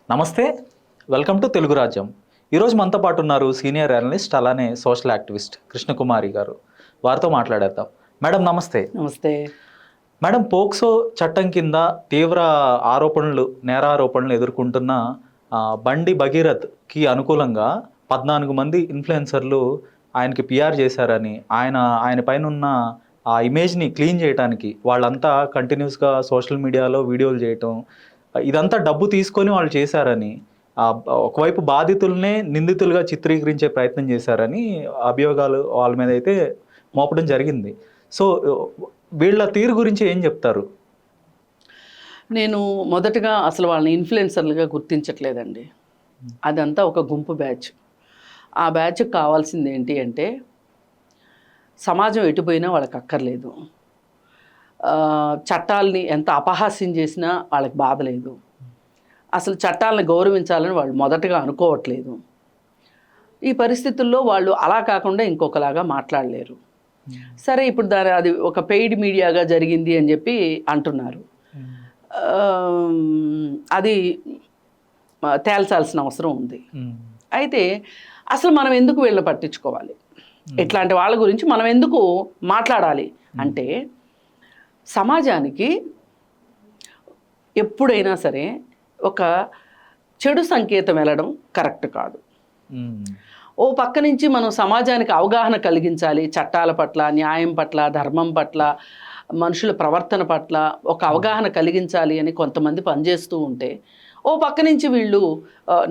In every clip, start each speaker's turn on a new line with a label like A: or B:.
A: నమస్తే, welcome to Telugu రాజ్యం. ఈరోజు మనతో పాటు ఉన్నారు సీనియర్ అనలిస్ట్ అలానే సోషల్ యాక్టివిస్ట్ కృష్ణకుమారి గారు. వారితో మాట్లాడేద్దాం. మేడం నమస్తే.
B: నమస్తే
A: మేడం, పోక్సో చట్టం కింద తీవ్ర నేరారోపణలు ఎదుర్కొంటున్న బండి భగీరథ్కి అనుకూలంగా 14 మంది ఇన్ఫ్లుయెన్సర్లు ఆయనకి పిఆర్ చేశారని, ఆయన పైన ఉన్న ఆ ఇమేజ్ని క్లీన్ చేయడానికి వాళ్ళంతా కంటిన్యూస్గా సోషల్ మీడియాలో వీడియోలు చేయటం, ఇదంతా డబ్బు తీసుకొని వాళ్ళు చేశారని, ఒకవైపు బాధితులనే నిందితులుగా చిత్రీకరించే ప్రయత్నం చేశారని అభియోగాలు వాళ్ళ మీద అయితే మోపడం జరిగింది. సో వీళ్ళ తీరు గురించి ఏం చెప్తారు?
B: నేను మొదటగా అసలు వాళ్ళని ఇన్ఫ్లుయెన్సర్లుగా గుర్తించట్లేదండి. అదంతా ఒక గుంపు బ్యాచ్. ఆ బ్యాచ్కి కావాల్సింది ఏంటి అంటే, సమాజం ఎటుపోయినా వాళ్ళకి అక్కర్లేదు, చట్టాలని ఎంత అపహాస్యం చేసినా వాళ్ళకి బాధ లేదు, అసలు చట్టాలను గౌరవించాలని వాళ్ళు మొదటగా అనుకోవట్లేదు. ఈ పరిస్థితుల్లో వాళ్ళు అలా కాకుండా ఇంకొకలాగా మాట్లాడలేరు. సరే, ఇప్పుడు అది ఒక పెయిడ్ మీడియాగా జరిగింది అని చెప్పి అంటున్నారు. అది తేల్చాల్సిన అవసరం ఉంది. అయితే అసలు మనం ఎందుకు వీళ్ళని పట్టించుకోవాలి, ఇట్లాంటి వాళ్ళ గురించి మనం ఎందుకు మాట్లాడాలి అంటే, సమాజానికి ఎప్పుడైనా సరే ఒక చెడు సంకేతం వెళ్ళడం కరెక్ట్ కాదు. ఓ పక్క నుంచి మనం సమాజానికి అవగాహన కలిగించాలి, చట్టాల పట్ల, న్యాయం పట్ల, ధర్మం పట్ల, మనుషుల ప్రవర్తన పట్ల ఒక అవగాహన కలిగించాలి అని కొంతమంది పనిచేస్తూ ఉంటే, ఓ పక్క నుంచి వీళ్ళు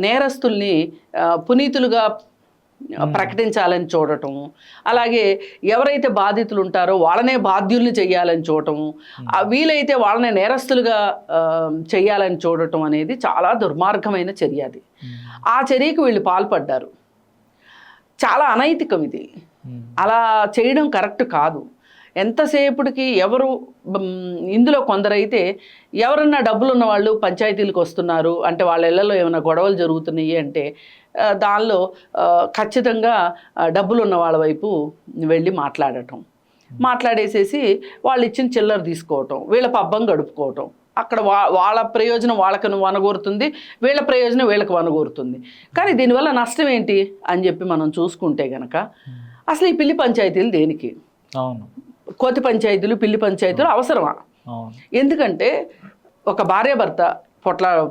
B: నేరస్తుల్ని పునీతులుగా ప్రకటించాలని చూడటం, అలాగే ఎవరైతే బాధితులు ఉంటారో వాళ్ళనే బాధ్యుల్ని చేయాలని చూడటం, వీలైతే వాళ్ళనే నేరస్తులుగా చేయాలని చూడటం అనేది చాలా దుర్మార్గమైన చర్య. అది ఆ చర్యకు వీళ్ళు పాల్పడ్డారు. చాలా అనైతికం ఇది. అలా చేయడం కరెక్ట్ కాదు. ఎంతసేపటికి ఇందులో కొందరైతే ఎవరన్నా డబ్బులు ఉన్న వాళ్ళు పంచాయతీలకు వస్తున్నారు అంటే, వాళ్ళ ఇళ్లలో ఏమైనా గొడవలు జరుగుతున్నాయి అంటే దానిలో ఖచ్చితంగా డబ్బులు ఉన్న వాళ్ళ వైపు వెళ్ళి మాట్లాడేసేసి వాళ్ళు ఇచ్చిన చిల్లర తీసుకోవటం, వీళ్ళ పబ్బం గడుపుకోవటం. అక్కడ వాళ్ళ ప్రయోజనం వాళ్ళకు వనగూరుతుంది, వీళ్ళ ప్రయోజనం వీళ్ళకి వనగూరుతుంది. కానీ దీనివల్ల నష్టం ఏంటి అని చెప్పి మనం చూసుకుంటే గనక, అసలు ఈ పిల్లి పంచాయతీలు దేనికి?
A: అవును,
B: కోతి పంచాయతీలు, పిల్లి పంచాయతీలు అవసరమా? ఎందుకంటే ఒక భార్యాభర్త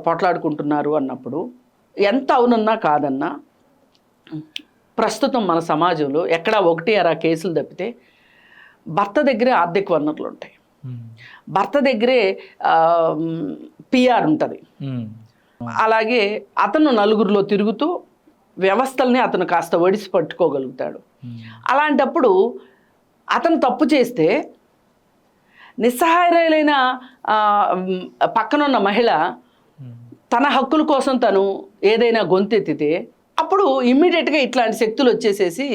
B: పొట్లాడుకుంటున్నారు అన్నప్పుడు, ఎంత అవునన్నా కాదన్నా, ప్రస్తుతం మన సమాజంలో ఎక్కడా 1-2 కేసులు తప్పితే భర్త దగ్గరే ఆర్థిక వనరులు ఉంటాయి, భర్త దగ్గరే పిఆర్ ఉంటుంది. అలాగే అతను నలుగురిలో తిరుగుతూ వ్యవస్థల్ని అతను కాస్త ఒడిసి పట్టుకోగలుగుతాడు. అలాంటప్పుడు అతను తప్పు చేస్తే నిస్సహాయులైన పక్కనున్న మహిళ తన హక్కుల కోసం తను ఏదైనా గొంతెత్తితే, అప్పుడు ఇమ్మీడియట్గా ఇట్లాంటి శక్తులు వచ్చేసేసి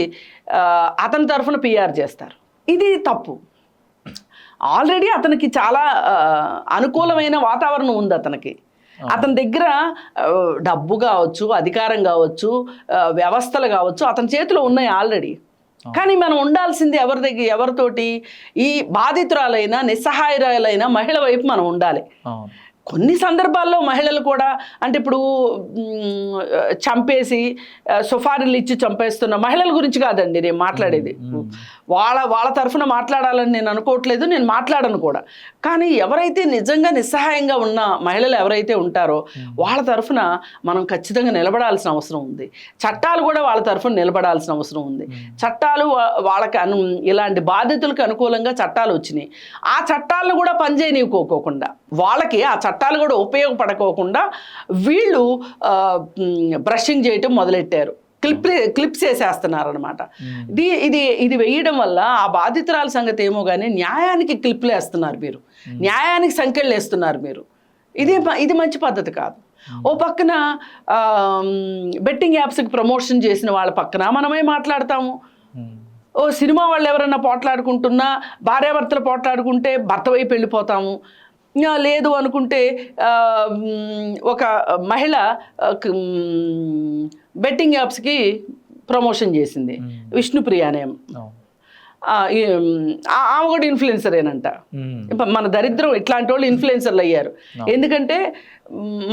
B: అతని తరఫున పిఆర్ చేస్తారు. ఇది తప్పు. ఆల్రెడీ అతనికి చాలా అనుకూలమైన వాతావరణం ఉంది. అతని దగ్గర డబ్బు కావచ్చు, అధికారం కావచ్చు, వ్యవస్థలు కావచ్చు అతని చేతిలో ఉన్నాయి ఆల్రెడీ. కానీ మనం ఉండాల్సింది ఎవరితోటి? ఈ బాధితురాలైన నిస్సహాయురాలైన మహిళ వైపు మనం ఉండాలి. కొన్ని సందర్భాల్లో మహిళలు కూడా, అంటే ఇప్పుడు చంపేసి సుఫారీలు ఇచ్చి చంపేస్తున్న మహిళల గురించి కాదండి నేను మాట్లాడేది. వాళ్ళ తరఫున మాట్లాడాలని నేను అనుకోవట్లేదు, నేను మాట్లాడను కూడా. కానీ ఎవరైతే నిజంగా నిస్సహాయంగా ఉన్న మహిళలు ఎవరైతే ఉంటారో వాళ్ళ తరఫున మనం ఖచ్చితంగా నిలబడాల్సిన అవసరం ఉంది. చట్టాలు కూడా వాళ్ళ తరఫున నిలబడాల్సిన అవసరం ఉంది. చట్టాలు వాళ్ళకి ఇలాంటి బాధితులకు అనుకూలంగా చట్టాలు వచ్చినాయి. ఆ చట్టాలను కూడా పనిచేయనివ్వకోకుండా, వాళ్ళకి ఆ చట్టాలు కూడా ఉపయోగపడకోకుండా వీళ్ళు బ్రషింగ్ చేయటం మొదలెట్టారు. క్లిప్స్ వేసేస్తున్నారు అనమాట. ఇది వేయడం వల్ల ఆ బాధితురాల సంగతి ఏమో కానీ న్యాయానికి క్లిప్లు వేస్తున్నారు మీరు, న్యాయానికి సంఖ్యలు వేస్తున్నారు మీరు. ఇది మంచి పద్ధతి కాదు. ఓ పక్కన బెట్టింగ్ యాప్స్కి ప్రమోషన్ చేసిన వాళ్ళ పక్కన మనమే మాట్లాడతాము. ఓ సినిమా వాళ్ళు ఎవరన్నా పోట్లాడుకుంటున్నా, భార్యాభర్తలు పోట్లాడుకుంటే భర్త వైపు వెళ్ళిపోతాము. లేదు అనుకుంటే ఒక మహిళ బెట్టింగ్ యాప్స్కి ప్రమోషన్ చేసింది, విష్ణుప్రియ అనే ఆమె కూడా ఇన్ఫ్లుయెన్సరేనంట. మన దరిద్రం ఇట్లాంటి వాళ్ళు ఇన్ఫ్లుయెన్సర్లు అయ్యారు. ఎందుకంటే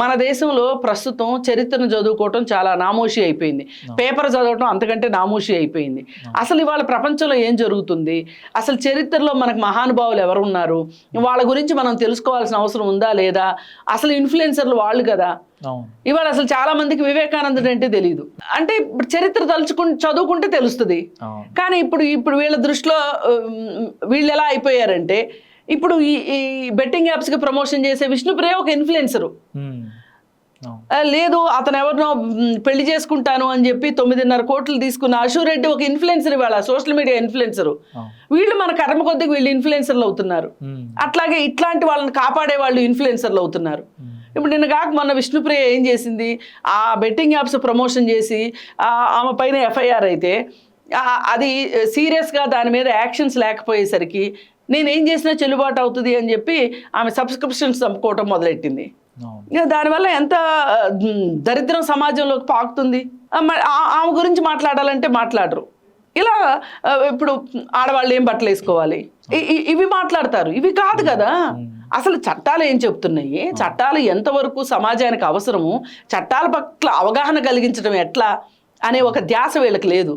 B: మన దేశంలో ప్రస్తుతం చరిత్రను చదువుకోవటం చాలా నామోషి అయిపోయింది, పేపర్ చదవటం అంతకంటే నామోషి అయిపోయింది. అసలు ఇవాళ ప్రపంచంలో ఏం జరుగుతుంది, అసలు చరిత్రలో మనకు మహానుభావులు ఎవరు ఉన్నారు, వాళ్ళ గురించి మనం తెలుసుకోవాల్సిన అవసరం ఉందా లేదా, అసలు ఇన్ఫ్లుయెన్సర్లు వాళ్ళు కదా. ఇవాళ అసలు చాలా మందికి వివేకానందుడు అంటే తెలియదు. అంటే చరిత్ర చదువుకుంటే తెలుస్తుంది. కానీ ఇప్పుడు వీళ్ళ దృష్టిలో వీళ్ళు ఎలా అయిపోయారంటే, ఇప్పుడు ఈ బెట్టింగ్ యాప్స్కి ప్రమోషన్ చేసే విష్ణుప్రియ ఒక ఇన్ఫ్లుయెన్సరు, లేదు అతను ఎవరినో పెళ్లి చేసుకుంటాను అని చెప్పి 9.5 కోట్లు తీసుకున్న అశూ రెడ్డి ఒక ఇన్ఫ్లుయెన్సర్, ఇవాళ సోషల్ మీడియా ఇన్ఫ్లుయెన్సరు. వీళ్ళు మన కర్మ కొద్దిగా వీళ్ళు ఇన్ఫ్లుయెన్సర్లు అవుతున్నారు. అట్లాగే ఇట్లాంటి వాళ్ళని కాపాడే వాళ్ళు ఇన్ఫ్లుయెన్సర్లు అవుతున్నారు. ఇప్పుడు నిన్న కాక మొన్న విష్ణుప్రియ ఏం చేసింది, ఆ బెట్టింగ్ యాప్స్ ప్రమోషన్ చేసి ఆమె పైన ఎఫ్ఐఆర్ అయితే అది సీరియస్గా దాని మీద యాక్షన్స్ లేకపోయేసరికి నేనేం చేసినా చెల్లుబాటు అవుతుంది అని చెప్పి ఆమె సబ్స్క్రిప్షన్స్ చంపుకోవటం మొదలెట్టింది. దానివల్ల ఎంత దరిద్రం సమాజంలోకి పాకుతుంది. ఆమె గురించి మాట్లాడాలంటే మాట్లాడరు. ఇలా ఇప్పుడు ఆడవాళ్ళు ఏం బట్టలు వేసుకోవాలి ఇవి మాట్లాడతారు. ఇవి కాదు కదా, అసలు చట్టాలు ఏం చెప్తున్నాయి, చట్టాలు ఎంతవరకు సమాజానికి అవసరము, చట్టాల పట్ల అవగాహన కలిగించడం ఎట్లా అనే ఒక ధ్యాస వీళ్ళకి లేదు.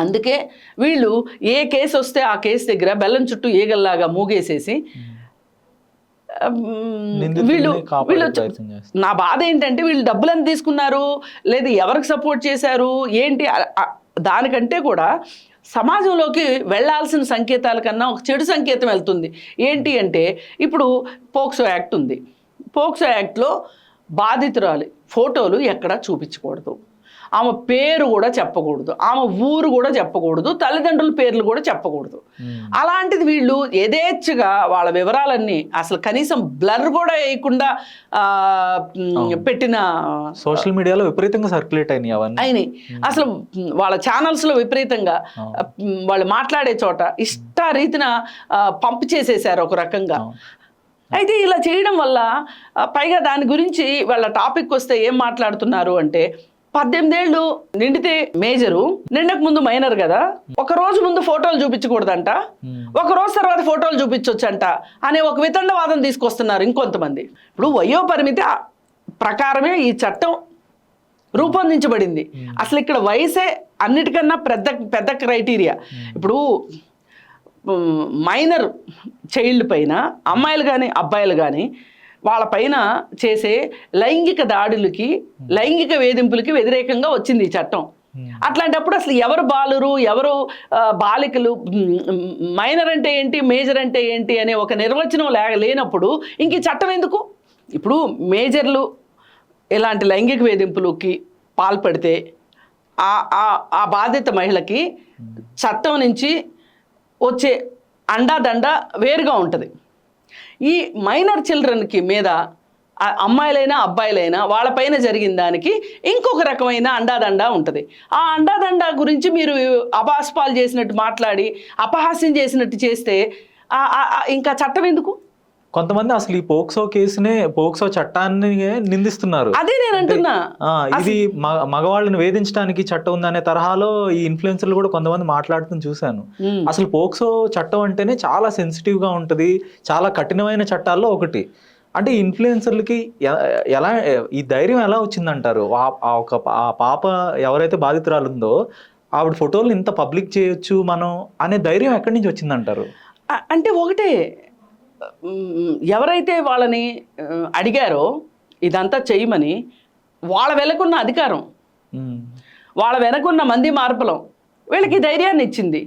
B: అందుకే వీళ్ళు ఏ కేసు వస్తే ఆ కేసు దగ్గర బెల్లం చుట్టూ ఈగల్లాగా మూగేసేసి వీళ్ళు నా బాధ ఏంటంటే వీళ్ళు డబ్బులు ఎంత తీసుకున్నారు, లేదు ఎవరికి సపోర్ట్ చేశారు ఏంటి, దానికంటే కూడా సమాజంలోకి వెళ్ళాల్సిన సంకేతాల కన్నా ఒక చెడు సంకేతం వెళ్తుంది. ఏంటి అంటే ఇప్పుడు పోక్సో యాక్ట్ ఉంది. పోక్సో యాక్ట్లో బాధితురాలి ఫోటోలు ఎక్కడా చూపించకూడదు, ఆమె పేరు కూడా చెప్పకూడదు, ఆమె ఊరు కూడా చెప్పకూడదు, తల్లిదండ్రుల పేర్లు కూడా చెప్పకూడదు. అలాంటిది వీళ్ళు యథేచ్ఛగా వాళ్ళ వివరాలన్నీ అసలు కనీసం బ్లర్ కూడా వేయకుండా పెట్టిన
A: సోషల్ మీడియాలో విపరీతంగా సర్క్యులేట్ అయినాయి.
B: అసలు వాళ్ళ ఛానల్స్లో విపరీతంగా వాళ్ళు మాట్లాడే చోట ఇష్టారీతిన పంప్ చేసేసారు ఒక రకంగా. అయితే ఇలా చేయడం వల్ల పైగా దాని గురించి వాళ్ళ టాపిక్ వస్తే ఏం మాట్లాడుతున్నారు అంటే, 18 ఏళ్ళు నిండితే మేజరు, నిండక ముందు మైనర్ కదా, ఒక రోజు ముందు ఫోటోలు చూపించకూడదంట, ఒక రోజు తర్వాత ఫోటోలు చూపించొచ్చంట అనే ఒక వితండవాదం తీసుకొస్తున్నారు ఇంకొంతమంది. ఇప్పుడు వయో పరిమితి ప్రకారమే ఈ చట్టం రూపొందించబడింది. అసలు ఇక్కడ వయసే అన్నిటికన్నా పెద్ద క్రైటీరియా. ఇప్పుడు మైనర్ చైల్డ్ పైన అమ్మాయిలు కానీ అబ్బాయిలు కానీ వాళ్ళపైన చేసే లైంగిక దాడులకి, లైంగిక వేధింపులకి వ్యతిరేకంగా వచ్చింది ఈ చట్టం. అట్లాంటప్పుడు అసలు ఎవరు బాలురు, ఎవరు బాలికలు, మైనర్ అంటే ఏంటి, మేజర్ అంటే ఏంటి అనే ఒక నిర్వచనం లేనప్పుడు ఇంక ఈ చట్టం ఎందుకు? ఇప్పుడు మేజర్లు ఇలాంటి లైంగిక వేధింపులకి పాల్పడితే ఆ బాధిత మహిళకి చట్టం నుంచి వచ్చే అండాదండ వేరుగా ఉంటుంది. ఈ మైనర్ చిల్డ్రన్కి మీద అమ్మాయిలైనా అబ్బాయిలైనా వాళ్ళపైన జరిగిన దానికి ఇంకొక రకమైన అండాదండ ఉంటుంది. ఆ అండాదండ గురించి మీరు అపాస్పాలు చేసినట్టు మాట్లాడి అపహాస్యం చేసినట్టు చేస్తే ఇంకా చట్టం ఎందుకు?
A: కొంతమంది అసలు ఈ పోక్సో కేసునే, పోక్సో చట్టాన్ని నిందిస్తున్నారు.
B: అదే నేను అంటున్నా,
A: ఇది మగవాళ్ళని వేధించడానికి చట్టం ఉందనే తరహాలో ఈ ఇన్ఫ్లుయెన్సర్లు కూడా కొంతమంది మాట్లాడుతూ చూశాను. అసలు పోక్సో చట్టం అంటేనే చాలా సెన్సిటివ్ గా ఉంటది, చాలా కఠినమైన చట్టాల్లో ఒకటి. అంటే ఇన్ఫ్లుయెన్సర్లకి ఎలా ఈ ధైర్యం ఎలా వచ్చిందంటారు? ఆ పాప ఎవరైతే బాధితురాలు ఉందో ఆవిడ ఫోటోలు ఇంత పబ్లిక్ చేయొచ్చు మనం అనే ధైర్యం ఎక్కడి నుంచి వచ్చిందంటారు?
B: అంటే ఒకటే, ఎవరైతే వాళ్ళని అడిగారో ఇదంతా చేయమని, వాళ్ళ వెనకున్న అధికారం, వాళ్ళ వెనకున్న మంది మార్పులం వీళ్ళకి ధైర్యాన్ని ఇచ్చింది.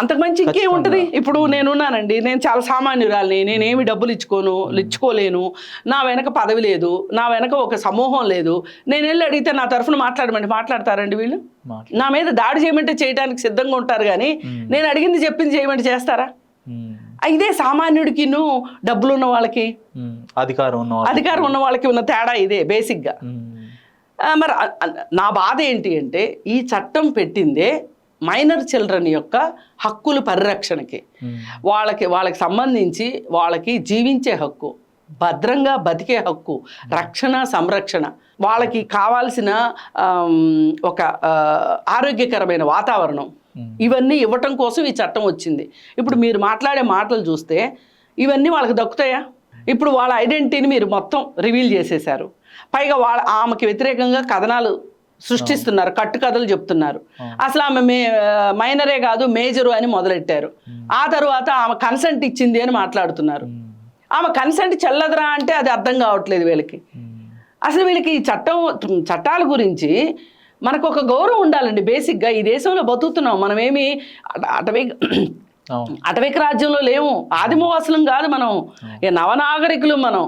B: అంతకు మంచి ఇంకేం ఉంటుంది? ఇప్పుడు నేనున్నానండి, నేను చాలా సామాన్యురాలిని, నేనేమి డబ్బులు ఇచ్చుకోలేను, నా వెనక పదవి లేదు, నా వెనక ఒక సమూహం లేదు, నేను వెళ్ళి అడిగితే నా తరఫున మాట్లాడమంటే మాట్లాడతారండి వీళ్ళు? నా మీద దాడి చేయమంటే చేయడానికి సిద్ధంగా ఉంటారు, కానీ నేను అడిగింది చెప్పింది చేయమంటే చేస్తారా? ఇదే సామాన్యుడికిను డబ్బులు ఉన్న వాళ్ళకి, అధికారం ఉన్న వాళ్ళకి ఉన్న తేడా ఇదే బేసిక్గా. మరి నా బాధ ఏంటి అంటే, ఈ చట్టం పెట్టిందే మైనర్ చిల్డ్రన్ యొక్క హక్కుల పరిరక్షణకి, వాళ్ళకి సంబంధించి వాళ్ళకి జీవించే హక్కు, భద్రంగా బతికే హక్కు, రక్షణ, సంరక్షణ, వాళ్ళకి కావాల్సిన ఒక ఆరోగ్యకరమైన వాతావరణం, ఇవన్నీ ఇవ్వటం కోసం ఈ చట్టం వచ్చింది. ఇప్పుడు మీరు మాట్లాడే మాటలు చూస్తే ఇవన్నీ వాళ్ళకి దక్కుతాయా? ఇప్పుడు వాళ్ళ ఐడెంటిటీని మీరు మొత్తం రివీల్ చేసేశారు. పైగా ఆమెకి వ్యతిరేకంగా కథనాలు సృష్టిస్తున్నారు, కట్టుకథలు చెప్తున్నారు. అసలు ఆమె మైనరే కాదు మేజరు అని మొదలెట్టారు. ఆ తర్వాత ఆమె కన్సెంట్ ఇచ్చింది అని మాట్లాడుతున్నారు. ఆమె కన్సెంట్ చెల్లదురా అంటే అది అర్థం కావట్లేదు వీళ్ళకి. అసలు వీళ్ళకి ఈ చట్టాల గురించి మనకు ఒక గౌరవం ఉండాలండి. బేసిక్గా ఈ దేశంలో బతుకుతున్నాం మనమేమి అటవిక రాజ్యంలో లేము, ఆదిమవాసులం కాదు మనం, నవనాగరికులు మనం.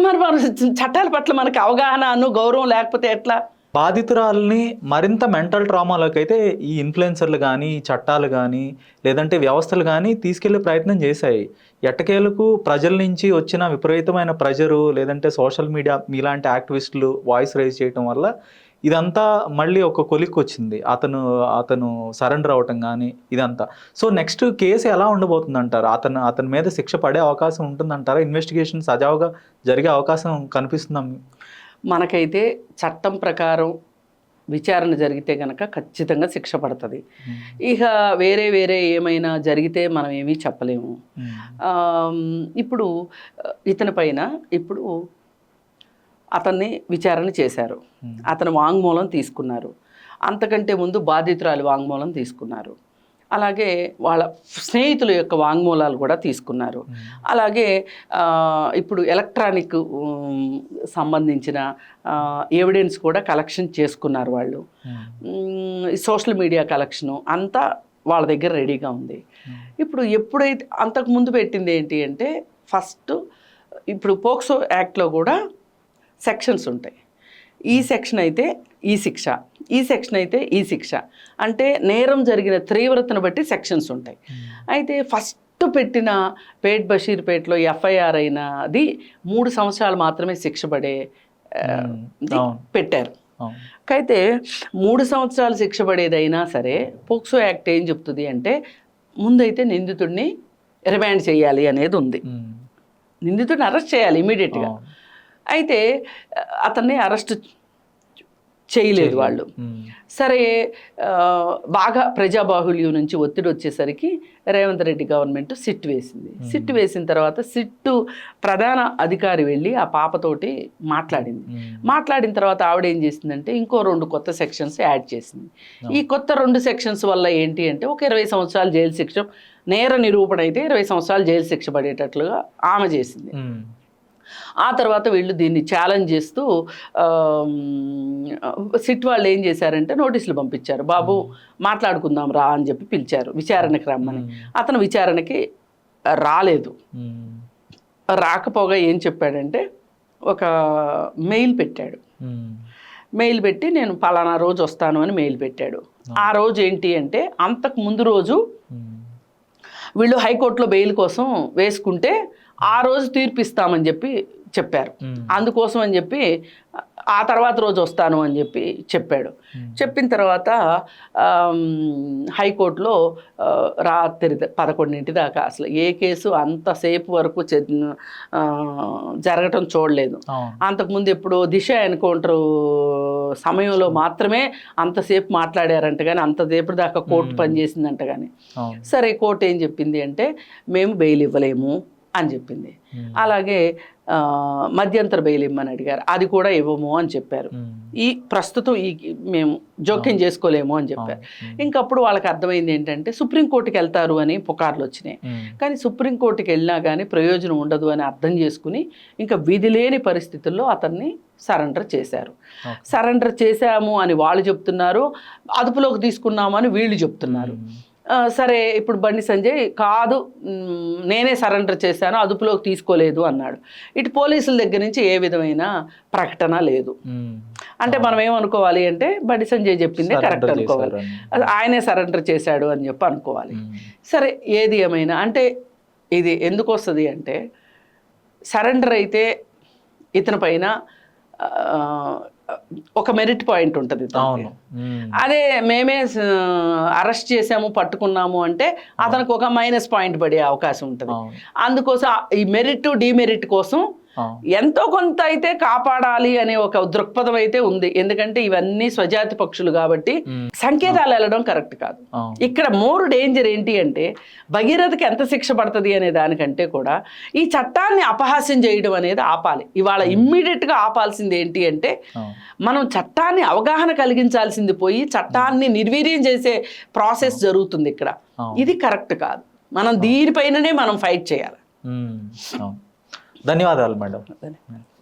B: మరి మన చట్టాల పట్ల మనకి అవగాహన గౌరవం లేకపోతే ఎట్లా?
A: బాధితురాలని మరింత మెంటల్ ట్రామాలోకి అయితే ఈ ఇన్ఫ్లుయెన్సర్లు కానీ, చట్టాలు కానీ, లేదంటే వ్యవస్థలు కానీ తీసుకెళ్లే ప్రయత్నం చేశాయి. ఎట్టకేలకు ప్రజల నుంచి వచ్చిన విపరీతమైన ప్రెజరు, లేదంటే సోషల్ మీడియా మీలాంటి యాక్టివిస్టులు వాయిస్ రైజ్ చేయటం వల్ల ఇదంతా మళ్ళీ ఒక కొలిక్కి వచ్చింది. అతను సరెండర్ అవటం కానీ ఇదంతా. సో నెక్స్ట్ కేసు ఎలా ఉండబోతుంది అంటారు? అతని మీద శిక్ష పడే అవకాశం ఉంటుందంటారా? ఇన్వెస్టిగేషన్ సజావుగా జరిగే అవకాశం కనిపిస్తుందా?
B: మనకైతే చట్టం ప్రకారం విచారణ జరిగితే కనుక ఖచ్చితంగా శిక్ష పడుతుంది. ఇక వేరే ఏమైనా జరిగితే మనం ఏమీ చెప్పలేము. ఇప్పుడు ఇతని పైన ఇప్పుడు అతన్ని విచారణ చేశారు, అతను వాంగ్మూలం తీసుకున్నారు. అంతకంటే ముందు బాధితురాలి వాంగ్మూలం తీసుకున్నారు. అలాగే వాళ్ళ స్నేహితుల యొక్క వాంగ్మూలాలు కూడా తీసుకున్నారు. అలాగే ఇప్పుడు ఎలక్ట్రానిక్ సంబంధించిన ఎవిడెన్స్ కూడా కలెక్షన్ చేసుకున్నారు వాళ్ళు. సోషల్ మీడియా కలెక్షను అంతా వాళ్ళ దగ్గర రెడీగా ఉంది. ఇప్పుడు ఎప్పుడైతే అంతకుముందు పెట్టింది ఏంటి అంటే, ఫస్ట్ ఇప్పుడు పోక్సో యాక్ట్లో కూడా సెక్షన్స్ ఉంటాయి. ఈ సెక్షన్ అయితే ఈ శిక్ష, ఈ సెక్షన్ అయితే ఈ శిక్ష, అంటే నేరం జరిగిన తీవ్రతను బట్టి సెక్షన్స్ ఉంటాయి. అయితే ఫస్ట్ పెట్టిన బషీర్పేటలో ఎఫ్ఐఆర్ అయినది 3 సంవత్సరాలు మాత్రమే శిక్ష పడే పెట్టారు. అయితే 3 సంవత్సరాలు శిక్ష పడేదైనా సరే పోక్సో యాక్ట్ ఏం చెప్తుంది అంటే, ముందైతే నిందితుడిని రిమాండ్ చేయాలి అనేది ఉంది. నిందితుడిని అరెస్ట్ చేయాలి ఇమీడియట్గా. అయితే అతన్ని అరెస్ట్ చేయలేదు వాళ్ళు. సరే, బాగా ప్రజాబాహుల్యం నుంచి ఒత్తిడి వచ్చేసరికి రేవంత్ రెడ్డి గవర్నమెంట్ సిట్ వేసింది. సిట్ వేసిన తర్వాత సిట్టు ప్రధాన అధికారి వెళ్ళి ఆ పాపతోటి మాట్లాడిన తర్వాత ఆవిడ ఏం చేసిందంటే ఇంకో 2 కొత్త సెక్షన్స్ యాడ్ చేసింది. ఈ కొత్త 2 సెక్షన్స్ వల్ల ఏంటి అంటే ఒక 20 సంవత్సరాలు జైలు శిక్ష, నేర నిరూపణ అయితే 20 సంవత్సరాలు జైలు శిక్ష పడేటట్లుగా ఆమె చేసింది. ఆ తర్వాత వీళ్ళు దీన్ని ఛాలెంజ్ చేస్తూ సిట్ వాళ్ళు ఏం చేశారంటే నోటీసులు పంపించారు. బాబు మాట్లాడుకుందాం రా అని చెప్పి పిలిచారు, విచారణకి రమ్మని. అతను విచారణకి రాలేదు. రాకపోగా ఏం చెప్పాడంటే ఒక మెయిల్ పెట్టాడు. మెయిల్ పెట్టి నేను పలానా రోజు వస్తాను అని మెయిల్ పెట్టాడు. ఆ రోజు ఏంటి అంటే అంతకు ముందు రోజు వీళ్ళు హైకోర్టులో బెయిల్ కోసం వేసుకుంటే ఆ రోజు తీర్పిస్తామని చెప్పారు. అందుకోసం అని చెప్పి ఆ తర్వాత రోజు వస్తాను అని చెప్పాడు. చెప్పిన తర్వాత హైకోర్టులో రాత్రి 11 దాకా అసలు ఏ కేసు అంతసేపు వరకు జరగటం చూడలేదు. అంతకుముందు ఎప్పుడు దిశ ఎన్కౌంటర్ సమయంలో మాత్రమే అంతసేపు మాట్లాడారంట కానీ అంతసేపు దాకా కోర్టు పనిచేసిందంట కానీ. సరే, కోర్టు ఏం చెప్పింది అంటే మేము బెయిల్ ఇవ్వలేము అని చెప్పింది. అలాగే మధ్యంతర బెయిల్ ఇమ్మని అడిగారు, అది కూడా ఇవ్వము అని చెప్పారు. ఈ ప్రస్తుతం మేము జోక్యం చేసుకోలేము అని చెప్పారు. ఇంకప్పుడు వాళ్ళకి అర్థమైంది ఏంటంటే సుప్రీంకోర్టుకి వెళ్తారు అని పుకార్లు వచ్చినాయి. కానీ సుప్రీంకోర్టుకి వెళ్ళినా కానీ ప్రయోజనం ఉండదు అని అర్థం చేసుకుని ఇంకా విధి లేని పరిస్థితుల్లో అతన్ని సరెండర్ చేశారు. సరెండర్ చేశాము అని వాళ్ళు చెప్తున్నారు, అదుపులోకి తీసుకున్నాము అని వీళ్ళు చెప్తున్నారు. సరే, ఇప్పుడు బండి సంజయ్ కాదు నేనే సరెండర్ చేశాను, అదుపులోకి తీసుకోలేదు అన్నాడు. ఇటు పోలీసుల దగ్గర నుంచి ఏ విధమైన ప్రకటన లేదు. అంటే మనం ఏమనుకోవాలి అంటే బండి సంజయ్ చెప్పిందే కరెక్ట్ అనుకోవాలి, ఆయనే సరెండర్ చేశాడు అని చెప్పి అనుకోవాలి. సరే, ఏది ఏమైనా అంటే ఇది ఎందుకు వస్తుంది అంటే, సరెండర్ అయితే ఇతని పైన ఒక మెరిట్ పాయింట్ ఉంటుంది. అదే మేమే అరెస్ట్ చేసాము పట్టుకున్నాము అంటే అతనికి ఒక మైనస్ పాయింట్ పడే అవకాశం ఉంటుంది. అందుకోసం ఈ మెరిట్ డిమెరిట్ కోసం ఎంతో కొంత అయితే కాపాడాలి అనే ఒక దృక్పథం అయితే ఉంది. ఎందుకంటే ఇవన్నీ స్వజాతి పక్షులు కాబట్టి సంకేతాలు వెళ్ళడం కరెక్ట్ కాదు. ఇక్కడ మోర్ డేంజర్ ఏంటి అంటే భగీరథకి ఎంత శిక్ష పడుతుంది అనే దానికంటే కూడా ఈ చట్టాన్ని అపహాస్యం చేయడం అనేది ఆపాలి. ఇవాళ ఇమ్మీడియట్ గా ఆపాల్సింది ఏంటి అంటే మనం చట్టాన్ని అవగాహన కలిగించాల్సింది పోయి చట్టాన్ని నిర్వీర్యం చేసే ప్రాసెస్ జరుగుతుంది ఇక్కడ. ఇది కరెక్ట్ కాదు. మనం దీనిపైననే మనం ఫైట్ చేయాలి.
A: ధన్యవాదాలు మేడం.